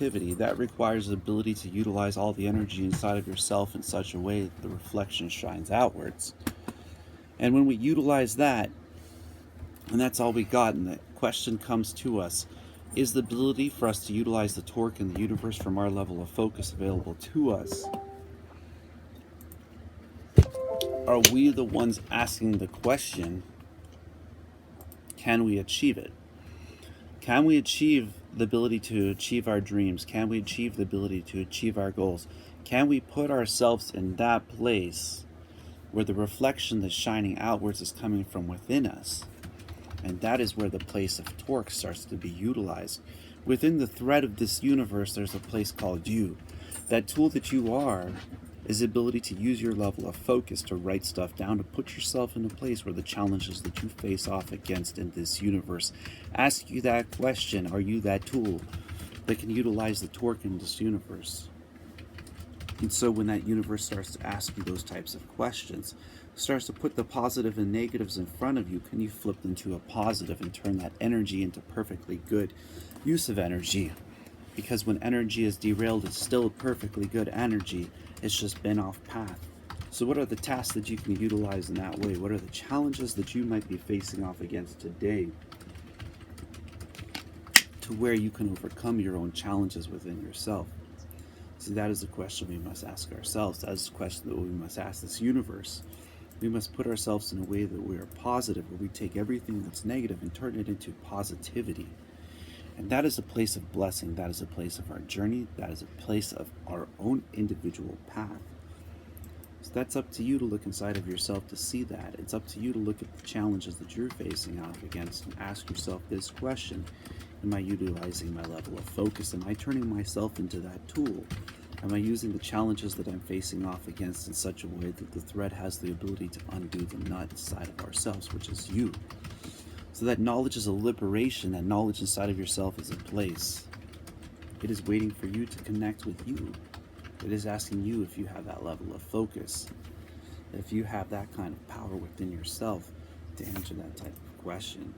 positivity. That requires the ability to utilize all the energy inside of yourself in such a way that the reflection shines outwards. And when we utilize that, and that's all we got, and the question comes to us, is the ability for us to utilize the torque in the universe from our level of focus available to us? Are we the ones asking the question, can we achieve it? Can we achieve the ability to achieve our dreams? Can we achieve the ability to achieve our goals? Can we put ourselves in that place where the reflection that's shining outwards is coming from within us? And that is where the place of torque starts to be utilized. Within the thread of this universe, there's a place called you. That tool that you are is the ability to use your level of focus to write stuff down, to put yourself in a place where the challenges that you face off against in this universe ask you that question. Are you that tool that can utilize the torque in this universe? And so when that universe starts to ask you those types of questions, starts to put the positive and negatives in front of you, can you flip them to a positive and turn that energy into perfectly good use of energy? Because when energy is derailed, it's still perfectly good energy. It's just been off path. So what are the tasks that you can utilize in that way? What are the challenges that you might be facing off against today to where you can overcome your own challenges within yourself? See, that is the question we must ask ourselves. That is the question that we must ask this universe. We must put ourselves in a way that we are positive, where we take everything that's negative and turn it into positivity. And that is a place of blessing. That is a place of our journey. That is a place of our own individual path. So that's up to you to look inside of yourself to see that. It's up to you to look at the challenges that you're facing off against and ask yourself this question. Am I utilizing my level of focus? Am I turning myself into that tool? Am I using the challenges that I'm facing off against in such a way that the thread has the ability to undo the nut inside of ourselves, which is you? So that knowledge is a liberation. That knowledge inside of yourself is a place. It is waiting for you to connect with you. It is asking you if you have that level of focus, if you have that kind of power within yourself to answer that type of question.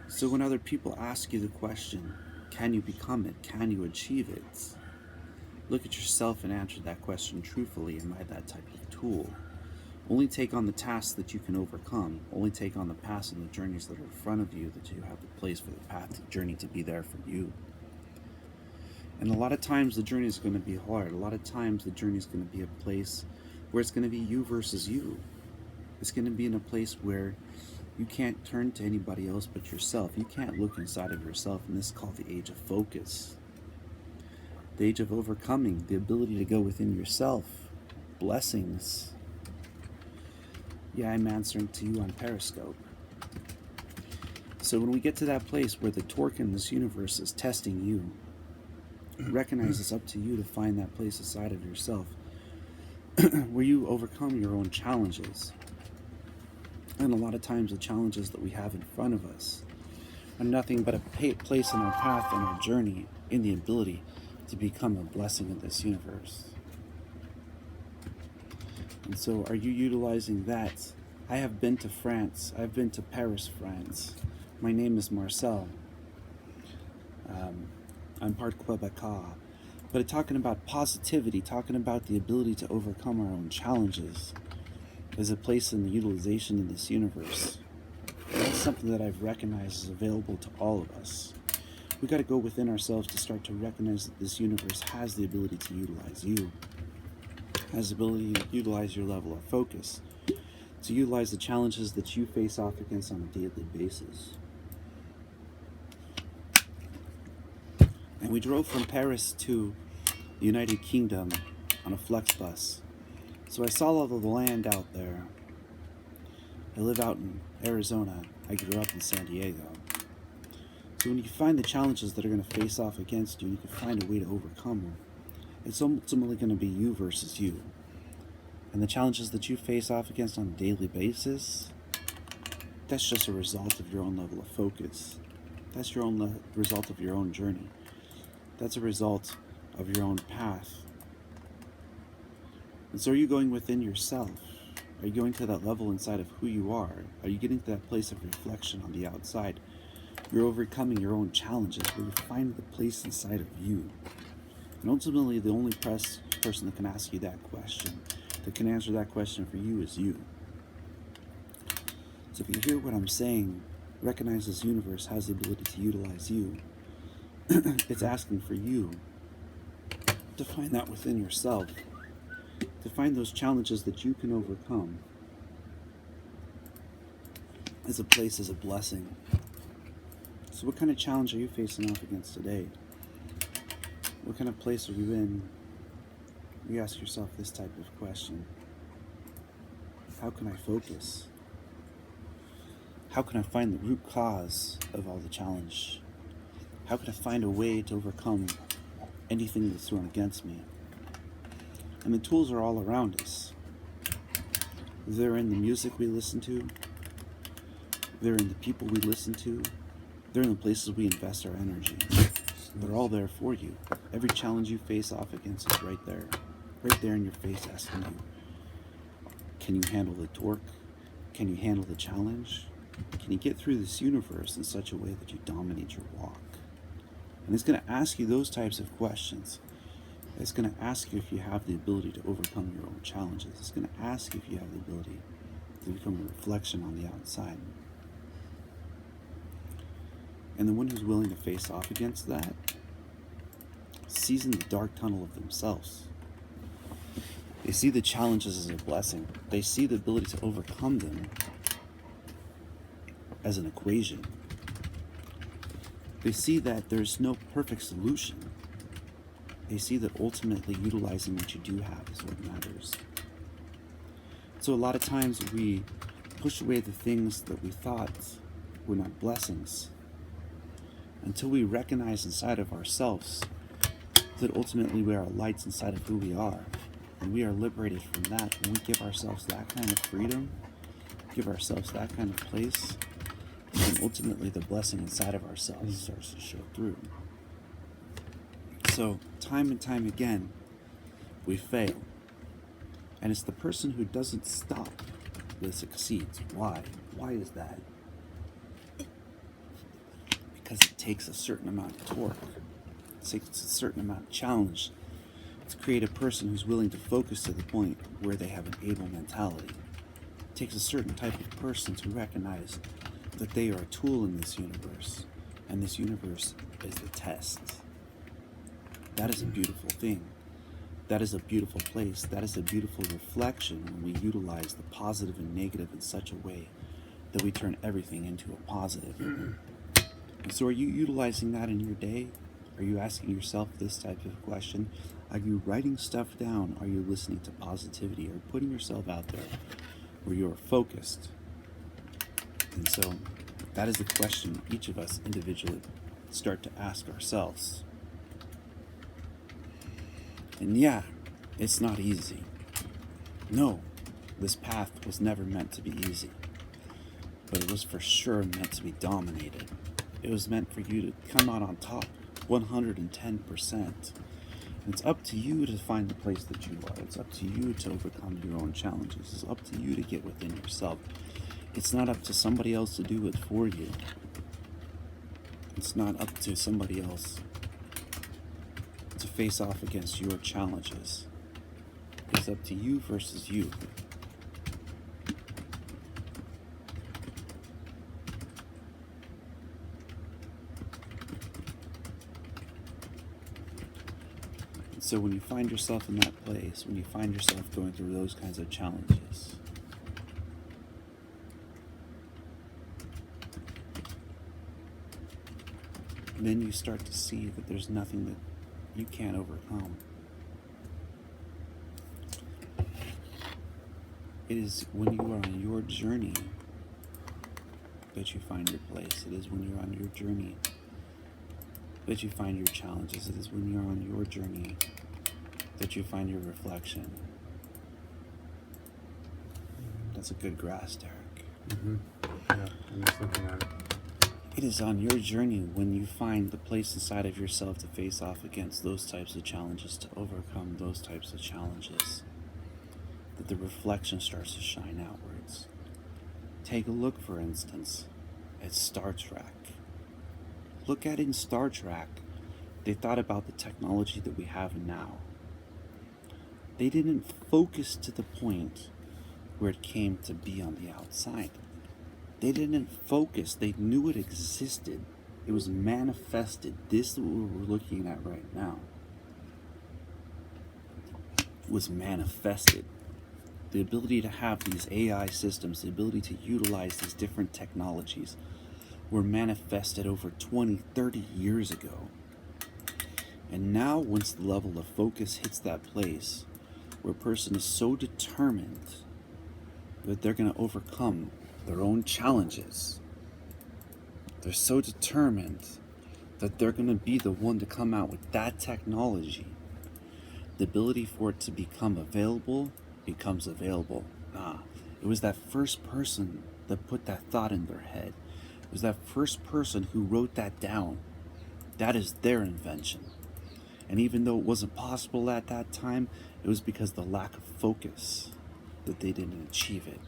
So when other people ask you the question, can you become it? Can you achieve it? Look at yourself and answer that question truthfully. Am I that type of tool? Only take on the tasks that you can overcome. Only take on the paths and the journeys that are in front of you, that you have the place for the path, the journey to be there for you. And a lot of times the journey is going to be hard. A lot of times the journey is going to be a place where it's going to be you versus you. It's going to be in a place where you can't turn to anybody else but yourself. You can't look inside of yourself, and this is called the age of focus. The age of overcoming, the ability to go within yourself. Blessings. Yeah, I'm answering to you on Periscope. So when we get to that place where the torque in this universe is testing you, recognize it's up to you to find that place inside of yourself where you overcome your own challenges. And a lot of times the challenges that we have in front of us are nothing but a place in our path and our journey in the ability to become a blessing in this universe. And so are you utilizing that? I have been to France. I've been to Paris, France. My name is Marcel. I'm part Quebecois. But talking about positivity, talking about the ability to overcome our own challenges, is a place in the utilization in this universe. And that's something that I've recognized is available to all of us. We got to go within ourselves to start to recognize that this universe has the ability to utilize you, has the ability to utilize your level of focus, to utilize the challenges that you face off against on a daily basis. And we drove from Paris to the United Kingdom on a Flexbus. So I saw all of the land out there. I live out in Arizona. I grew up in San Diego. So when you find the challenges that are going to face off against you, you can find a way to overcome them. It's ultimately going to be you versus you. And the challenges that you face off against on a daily basis, that's just a result of your own level of focus. That's your own result of your own journey. That's a result of your own path. And so are you going within yourself? Are you going to that level inside of who you are? Are you getting to that place of reflection on the outside You're overcoming your own challenges, where you find the place inside of you. And ultimately, the only person that can ask you that question, that can answer that question for you, is you. So if you hear what I'm saying, recognize this universe has the ability to utilize you. It's asking for you to find that within yourself, to find those challenges that you can overcome as a place, as a blessing. So what kind of challenge are you facing off against today? What kind of place are you in? You ask yourself this type of question. How can I focus? How can I find the root cause of all the challenge? How can I find a way to overcome anything that's thrown against me? And the tools are all around us. They're in the music we listen to. They're in the people we listen to. They're in the places we invest our energy. They're all there for you. Every challenge you face off against is right there in your face, asking you, can you handle the torque? Can you handle the challenge? Can you get through this universe in such a way that you dominate your walk? And it's going to ask you those types of questions. It's going to ask you if you have the ability to overcome your own challenges. It's going to ask you if you have the ability to become a reflection on the outside. And the one who's willing to face off against that sees in the dark tunnel of themselves. They see the challenges as a blessing. They see the ability to overcome them as an equation. They see that there's no perfect solution. They see that ultimately utilizing what you do have is what matters. So a lot of times we push away the things that we thought were not blessings until we recognize inside of ourselves that ultimately we are lights inside of who we are. And we are liberated from that. When we give ourselves that kind of freedom, give ourselves that kind of place, and ultimately the blessing inside of ourselves starts to show through. So time and time again, we fail. And it's the person who doesn't stop that succeeds. Why? Why is that? Because it takes a certain amount of torque. It takes a certain amount of challenge to create a person who's willing to focus to the point where they have an able mentality. It takes a certain type of person to recognize that they are a tool in this universe, and this universe is the test. That is a beautiful thing. That is a beautiful place. That is a beautiful reflection when we utilize the positive and negative in such a way that we turn everything into a positive. And so are you utilizing that in your day? Are you asking yourself this type of question? Are you writing stuff down? Are you listening to positivity? Are you putting yourself out there where you are focused? And so that is the question each of us individually start to ask ourselves. And yeah, it's not easy. No, this path was never meant to be easy. But it was for sure meant to be dominated. It was meant for you to come out on top, 110%. It's up to you to find the place that you are. It's up to you to overcome your own challenges. It's up to you to get within yourself. It's not up to somebody else to do it for you. It's not up to somebody else to face off against your challenges. It's up to you versus you. So when you find yourself in that place, when you find yourself going through those kinds of challenges, then you start to see that there's nothing that you can't overcome. It is when you are on your journey that you find your place. It is when you're on your journey that you find your challenges. It is when you're on your journey that you find your reflection. That's a good grasp, Derek. Mm-hmm. Yeah, I'm just looking at it. It is on your journey when you find the place inside of yourself to face off against those types of challenges, to overcome those types of challenges, that the reflection starts to shine outwards. Take a look, for instance, at Star Trek. Look at it in Star Trek. They thought about the technology that we have now. They didn't focus to the point where it came to be on the outside. They didn't focus. They knew it existed. It was manifested. This is what we're looking at right now. Was manifested. The ability to have these AI systems, the ability to utilize these different technologies were manifested over 20, 30 years ago. And now once the level of focus hits that place where a person is so determined that they're going to overcome their own challenges, they're so determined that they're going to be the one to come out with that technology, the ability for it to become available becomes available. It was that first person that put that thought in their head. It was that first person who wrote that down. That is their invention. And even though it wasn't possible at that time, it was because of the lack of focus that they didn't achieve it.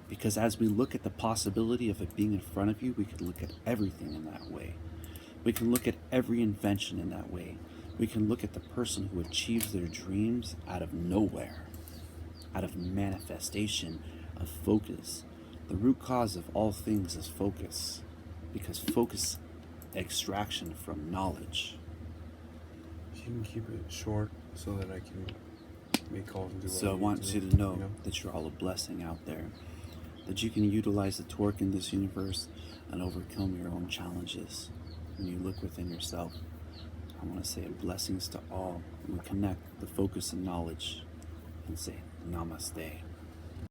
Because as we look at the possibility of it being in front of you, we could look at everything in that way. We can look at every invention in that way. We can look at the person who achieves their dreams out of nowhere, out of manifestation of focus. The root cause of all things is focus, because focus extraction from knowledge. You can keep it short so that I can make calls and do what So I need want to you do, to know that you're all a blessing out there, that you can utilize the torque in this universe and overcome your own challenges. When you look within yourself, I want to say blessings to all, and we connect the focus and knowledge and say namaste.